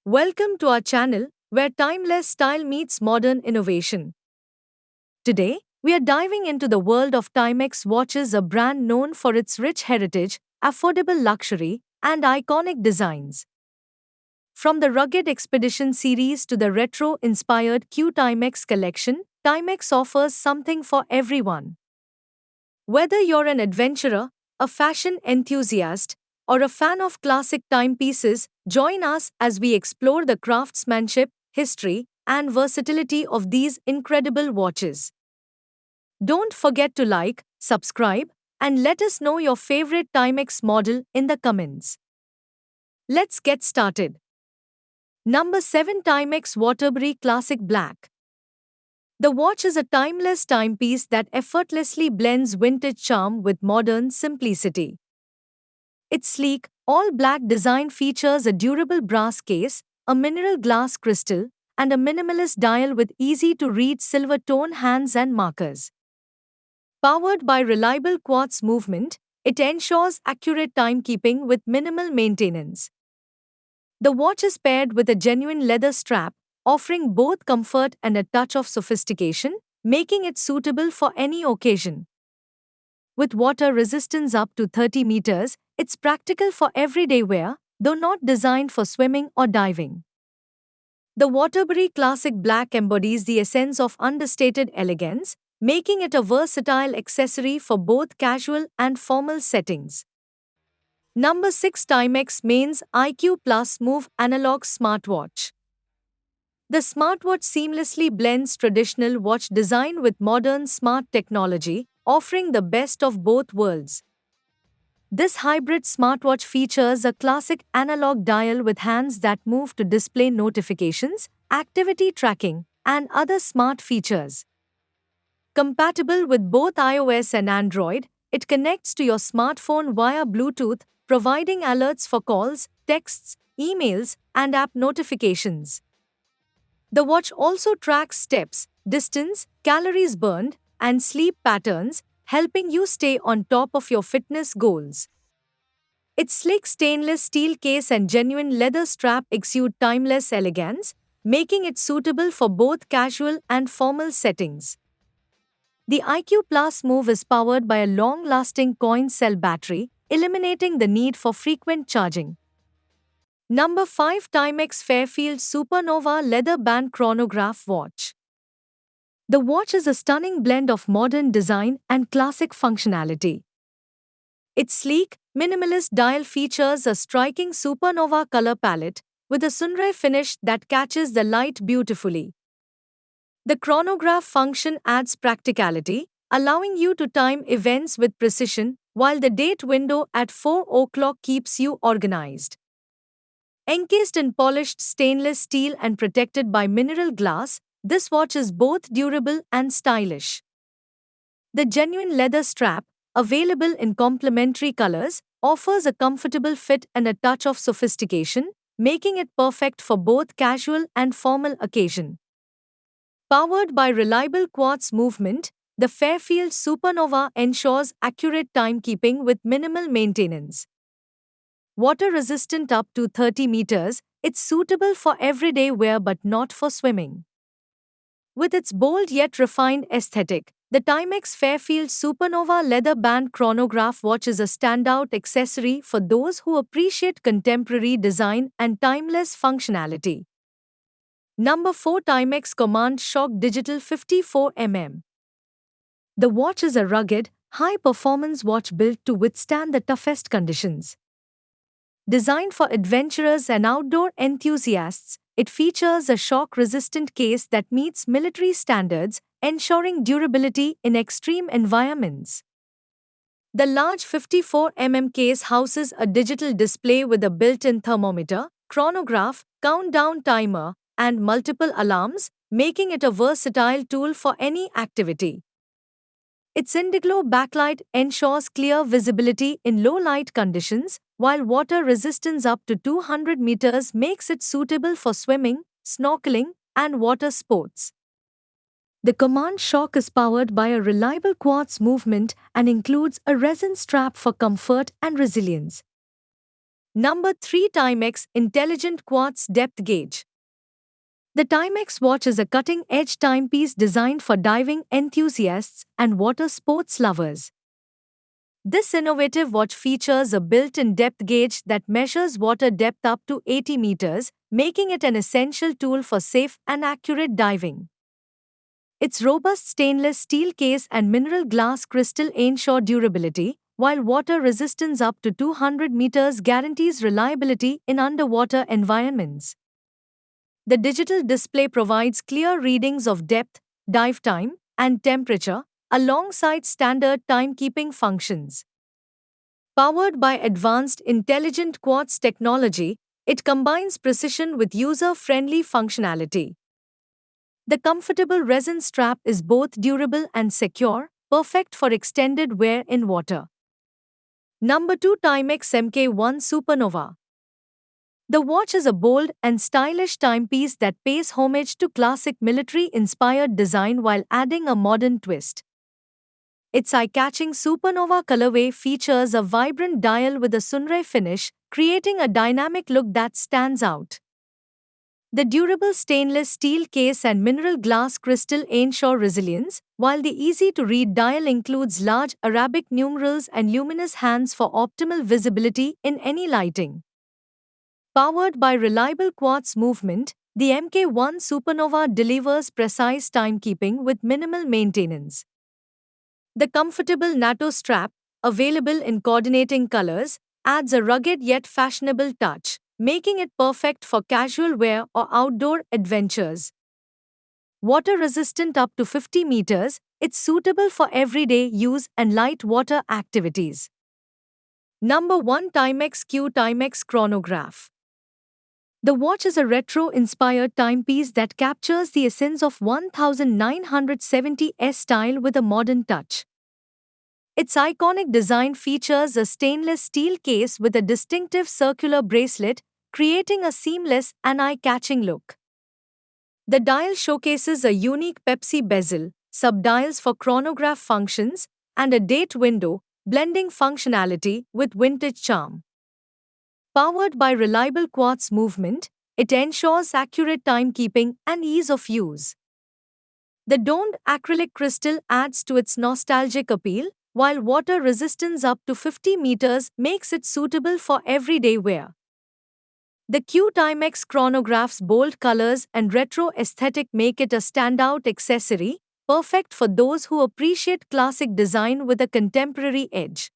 Welcome to our channel where timeless style meets modern innovation. Today, we are diving into the world of Timex watches, a brand known for its rich heritage, affordable luxury, and iconic designs. From the rugged Expedition series to the retro inspired Q Timex collection, Timex offers something for everyone. Whether you're an adventurer, a fashion enthusiast, or a fan of classic timepieces, join us as we explore the craftsmanship, history, and versatility of these incredible watches. Don't forget to like, subscribe, and let us know your favorite Timex model in the comments. Let's get started. Number 7, Timex Waterbury Classic Black. The watch is a timeless timepiece that effortlessly blends vintage charm with modern simplicity. Its sleek, all black design features a durable brass case, a mineral glass crystal, and a minimalist dial with easy to read silver tone hands and markers. Powered by reliable quartz movement, it ensures accurate timekeeping with minimal maintenance. The watch is paired with a genuine leather strap, offering both comfort and a touch of sophistication, making it suitable for any occasion. With water resistance up to 30 meters, it's practical for everyday wear, though not designed for swimming or diving. The Waterbury Classic Black embodies the essence of understated elegance, making it a versatile accessory for both casual and formal settings. Number 6, Timex Main's IQ Plus Move Analog Smartwatch. The smartwatch seamlessly blends traditional watch design with modern smart technology, offering the best of both worlds. This hybrid smartwatch features a classic analog dial with hands that move to display notifications, activity tracking, and other smart features. Compatible with both iOS and Android, it connects to your smartphone via Bluetooth, providing alerts for calls, texts, emails, and app notifications. The watch also tracks steps, distance, calories burned, and sleep patterns, helping you stay on top of your fitness goals. Its sleek stainless steel case and genuine leather strap exude timeless elegance, making it suitable for both casual and formal settings. The IQ Plus Move is powered by a long-lasting coin cell battery, eliminating the need for frequent charging. Number 5, Timex Fairfield Supernova Leather Band Chronograph Watch. The watch is a stunning blend of modern design and classic functionality. Its sleek, minimalist dial features a striking supernova color palette with a sunray finish that catches the light beautifully. The chronograph function adds practicality, allowing you to time events with precision, while the date window at 4 o'clock keeps you organized. Encased in polished stainless steel and protected by mineral glass, this watch is both durable and stylish. The genuine leather strap, available in complementary colors, offers a comfortable fit and a touch of sophistication, making it perfect for both casual and formal occasion. Powered by reliable quartz movement, the Fairfield Supernova ensures accurate timekeeping with minimal maintenance. Water resistant up to 30 meters, it's suitable for everyday wear but not for swimming. With its bold yet refined aesthetic, the Timex Fairfield Supernova Leather Band Chronograph watch is a standout accessory for those who appreciate contemporary design and timeless functionality. Number 4, Timex Command Shock Digital 54mm. The watch is a rugged, high-performance watch built to withstand the toughest conditions. Designed for adventurers and outdoor enthusiasts, it features a shock-resistant case that meets military standards, ensuring durability in extreme environments. The large 54mm case houses a digital display with a built-in thermometer, chronograph, countdown timer, and multiple alarms, making it a versatile tool for any activity. Its Indiglo backlight ensures clear visibility in low-light conditions, while water resistance up to 200 meters makes it suitable for swimming, snorkeling, and water sports. The Command Shock is powered by a reliable quartz movement and includes a resin strap for comfort and resilience. Number 3, Timex Intelligent Quartz Depth Gauge. The Timex watch is a cutting-edge timepiece designed for diving enthusiasts and water sports lovers. This innovative watch features a built-in depth gauge that measures water depth up to 80 meters, making it an essential tool for safe and accurate diving. Its robust stainless steel case and mineral glass crystal ensure durability, while water resistance up to 200 meters guarantees reliability in underwater environments. The digital display provides clear readings of depth, dive time, and temperature, alongside standard timekeeping functions. Powered by advanced intelligent quartz technology, it combines precision with user-friendly functionality. The comfortable resin strap is both durable and secure, perfect for extended wear in water. Number 2, Timex MK1 Supernova. The watch is a bold and stylish timepiece that pays homage to classic military-inspired design while adding a modern twist. Its eye-catching Supernova colorway features a vibrant dial with a sunray finish, creating a dynamic look that stands out. The durable stainless steel case and mineral glass crystal ensure resilience, while the easy-to-read dial includes large Arabic numerals and luminous hands for optimal visibility in any lighting. Powered by reliable quartz movement, the MK1 Supernova delivers precise timekeeping with minimal maintenance. The comfortable NATO strap, available in coordinating colors, adds a rugged yet fashionable touch, making it perfect for casual wear or outdoor adventures. Water resistant up to 50 meters, it's suitable for everyday use and light water activities. Number 1, Timex Q Timex Chronograph. The watch is a retro-inspired timepiece that captures the essence of 1970s style with a modern touch. Its iconic design features a stainless steel case with a distinctive circular bracelet, creating a seamless and eye-catching look. The dial showcases a unique Pepsi bezel, subdials for chronograph functions, and a date window, blending functionality with vintage charm. Powered by reliable quartz movement, it ensures accurate timekeeping and ease of use. The domed acrylic crystal adds to its nostalgic appeal, while water resistance up to 50 meters makes it suitable for everyday wear. The Q Timex chronograph's bold colors and retro aesthetic make it a standout accessory, perfect for those who appreciate classic design with a contemporary edge.